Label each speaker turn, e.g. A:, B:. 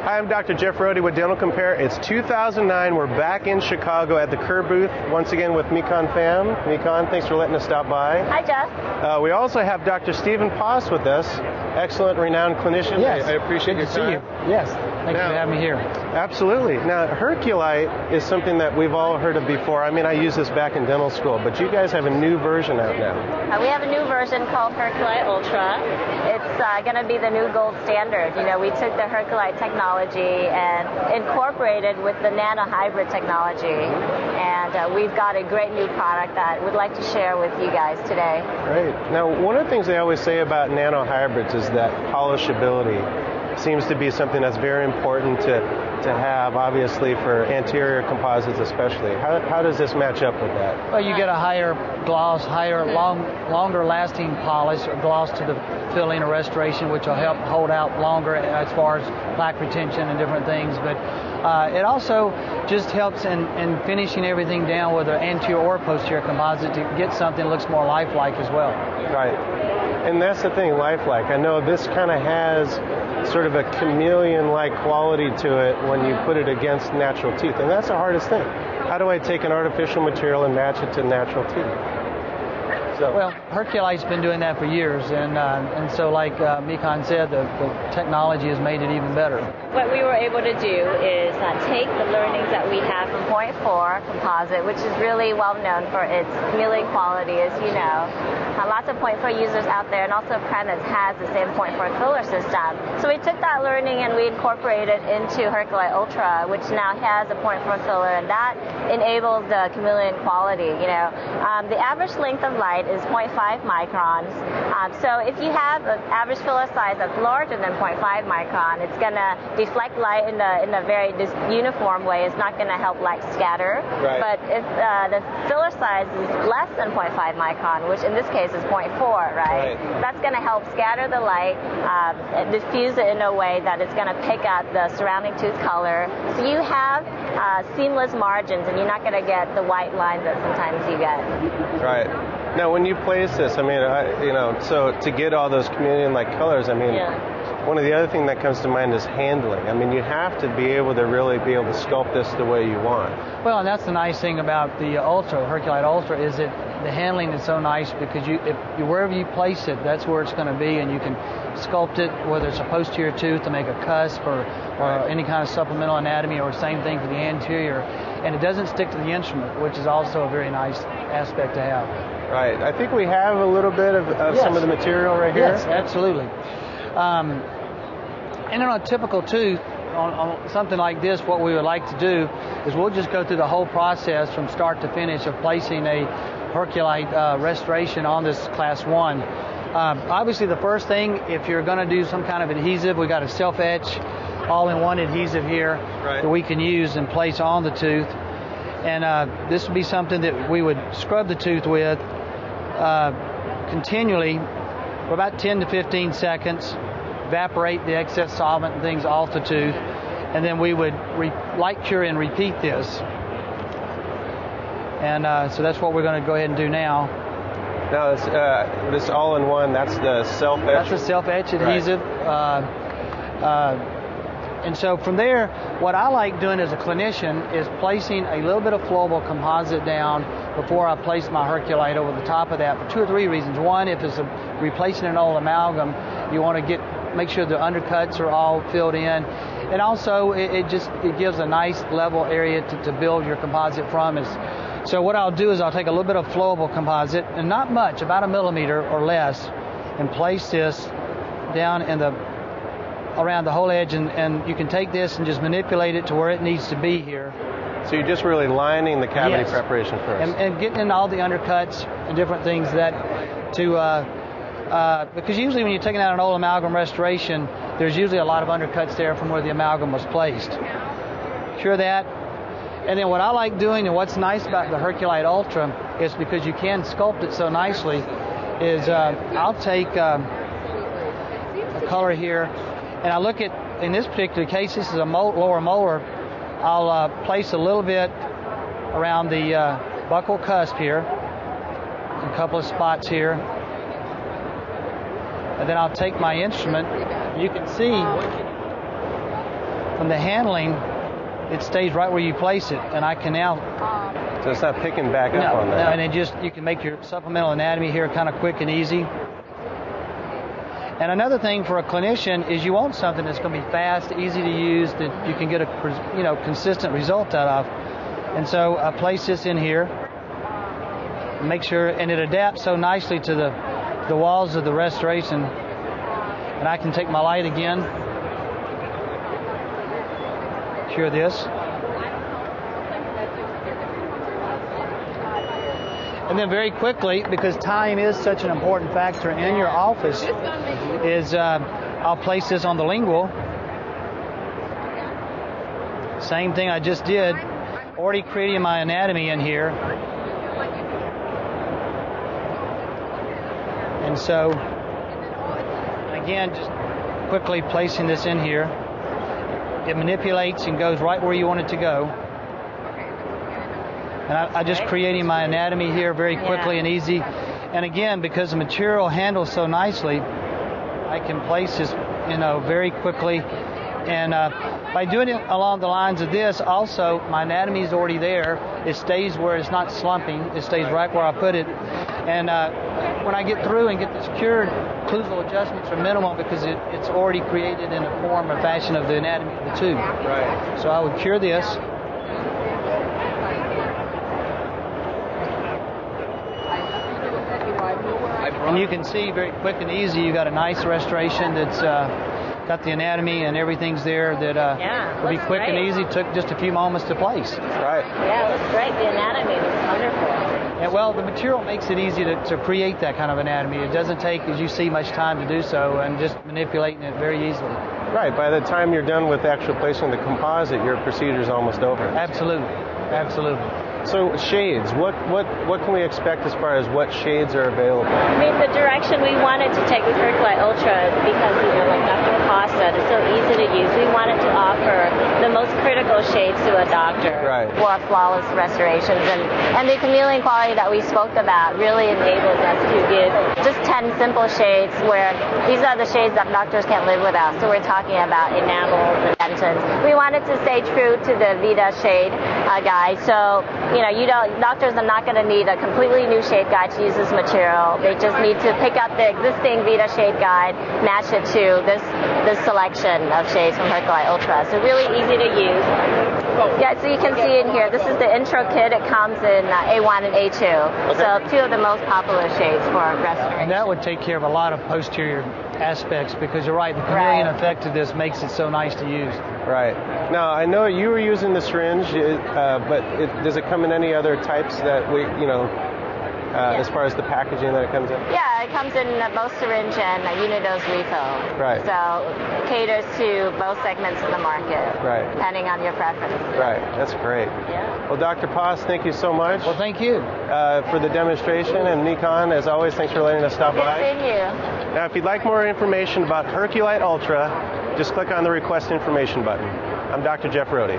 A: Hi, I'm Dr. Jeff Rohde with Dentalcompare. It's 2009. We're back in Chicago at the Kerr booth, once again with Mekon Pham. Mekon, thanks for letting us stop by.
B: Hi, Jeff.
A: We also have Dr. Stephen Poss with us, excellent, renowned clinician.
C: Yes.
A: I appreciate your time.
C: Good to see you. Yes. Thanks for having me here.
A: Absolutely. Now, Herculite is something that we've all heard of before. I mean, I used this back in dental school, but you guys have a new version out now.
B: We have a new version called Herculite Ultra. It's going to be the new gold standard. You know, we took the Herculite technology and incorporated with the nano hybrid technology, and we've got a great new product that we'd like to share with you guys today.
A: Great. Now, one of the things they always say about nano hybrids is that polishability seems to be something that's very important to have, obviously, for anterior composites especially. How does this match up with that?
C: Well, you get a higher gloss, longer lasting polish or gloss to the filling or restoration, which will help hold out longer as far as plaque retention and different things. But it also just helps in finishing everything down with an anterior or posterior composite to get something that looks more lifelike as well.
A: Right. And that's the thing, lifelike. I know this kind of has sort of a chameleon-like quality to it when you put it against natural teeth. And that's the hardest thing. How do I take an artificial material and match it to natural teeth?
C: Well, Herculite's been doing that for years, and so like Mekon said, the technology has made it even better.
B: What we were able to do is take the learnings that we have from 0.4 composite, which is really well known for its chameleon quality, as you know. Lots of 0.4 users out there, and also Premise has the same 0.4 filler system. So we took that learning and we incorporated into Herculite Ultra, which now has a 0.4 filler, and that enables the chameleon quality. You know, the average length of light is 0.5 microns. So if you have an average filler size that's larger than 0.5 micron, it's going to deflect light in a very uniform way. It's not going to help light scatter.
A: Right.
B: But if the filler size is less than 0.5 micron, which in this case is 0.4, right? That's going to help scatter the light, diffuse it in a way that it's going to pick up the surrounding tooth color. So you have seamless margins, and you're not going to get the white lines that sometimes you get.
A: Right. Now, when you place this, I mean, so to get all those chameleon-like colors, I mean, one of the other things that comes to mind is handling. I mean, you have to be able to really be able to sculpt this the way you want.
C: Well, and that's the nice thing about the Ultra, Herculite Ultra, is that the handling is so nice because wherever you place it, that's where it's going to be, and you can sculpt it, whether it's a posterior tooth to make a cusp or any kind of supplemental anatomy, or same thing for the anterior. And it doesn't stick to the instrument, which is also a very nice aspect to have.
A: Right. I think we have a little bit of some of the material right here.
C: Yes, absolutely. And on a typical tooth, on something like this, what we would like to do is we'll just go through the whole process from start to finish of placing a Herculite restoration on this class 1. Obviously, the first thing, if you're going to do some kind of adhesive, we got a self-etch all-in-one adhesive here that we can use and place on the tooth. And this would be something that we would scrub the tooth with continually for about 10 to 15 seconds, evaporate the excess solvent and things off the tooth, and then we would light cure and repeat this. And so that's what we're going to go ahead and do now.
A: Now, this all-in-one, that's the self-etch?
C: That's the self-etch adhesive. And so from there, what I like doing as a clinician is placing a little bit of flowable composite down before I place my Herculite over the top of that for 2 or 3 reasons. One, if it's replacing an old amalgam, you want to make sure the undercuts are all filled in. And also, it gives a nice level area to build your composite from. So what I'll do is I'll take a little bit of flowable composite, and not much, about 1 millimeter or less, and place this down around the whole edge, and you can take this and just manipulate it to where it needs to be here.
A: So you're just really lining the cavity preparation first.
C: And getting in all the undercuts and different things because usually when you're taking out an old amalgam restoration, there's usually a lot of undercuts there from where the amalgam was placed. Cure that. And then what I like doing, and what's nice about the Herculite Ultra, is because you can sculpt it so nicely, is I'll take a color here, and I look at, in this particular case, this is a lower molar. I'll place a little bit around the buccal cusp here, a couple of spots here, and then I'll take my instrument. You can see from the handling, it stays right where you place it, and I can now.
A: So it's not picking back up on that.
C: No, and it just, you can make your supplemental anatomy here kind of quick and easy. And another thing for a clinician is you want something that's going to be fast, easy to use, that you can get a consistent result out of. And so I place this in here, make sure, and it adapts so nicely to the walls of the restoration. And I can take my light again, cure this. And then very quickly, because time is such an important factor in your office, is I'll place this on the lingual. Same thing I just did, already creating my anatomy in here. And so, again, just quickly placing this in here. It manipulates and goes right where you want it to go. And I just creating my anatomy here very quickly and easy. And again, because the material handles so nicely, I can place this, very quickly. And by doing it along the lines of this, also, my anatomy is already there. It stays where it's not slumping. It stays right where I put it. And when I get through and get this cured, occlusal adjustments are minimal because it's already created in the form or fashion of the anatomy of the tooth.
A: Right.
C: So I would cure this. And you can see very quick and easy, you got a nice restoration that's got the anatomy and everything's there that will be quick and easy. Took just a few moments to place.
A: Right.
B: Yeah, it looks great. The anatomy looks wonderful.
C: And well, the material makes it easy to create that kind of anatomy. It doesn't take, as you see, much time to do so, and just manipulating it very easily.
A: Right. By the time you're done with actually placing the composite, your procedure's almost over.
C: Absolutely. Absolutely.
A: So shades, what can we expect as far as what shades are available?
B: I mean, the direction we wanted to take with Herculite Ultra is because, like Dr. Haas said, it's so easy to use. We wanted to offer the most critical shades to a doctor for flawless restorations. And the chameleon quality that we spoke about really enables us to give just 10 simple shades where these are the shades that doctors can't live without. So we're talking about enamels and dentons. We wanted to stay true to the Vita shade guide. So, doctors are not going to need a completely new shade guide to use this material. They just need to pick up the existing Vita shade guide, match it to this selection of shades from Herculite Ultra. So really easy to use. Yeah, so you can see in here, this is the intro kit. It comes in A1 and A2. Okay. So two of the most popular shades for restoration.
C: And that would take care of a lot of posterior aspects because you're right, the chameleon effect of this makes it so nice to use.
A: Right. Now, I know you were using the syringe, but does it come in any other types that as far as the packaging that it comes in?
B: Yeah, it comes in both syringe and unidose refill.
A: Right.
B: So it caters to both segments of the market.
A: Right.
B: Depending on your preference.
A: Right. That's great.
B: Yeah.
A: Well, Dr. Paas, thank you so much.
C: Well, thank you.
A: For the demonstration, and Nikon, as always, thanks for letting us stop by.
B: Good seeing you.
A: Now, if you'd like more information about Herculite Ultra, just click on the Request Information button. I'm Dr. Jeff Rohde.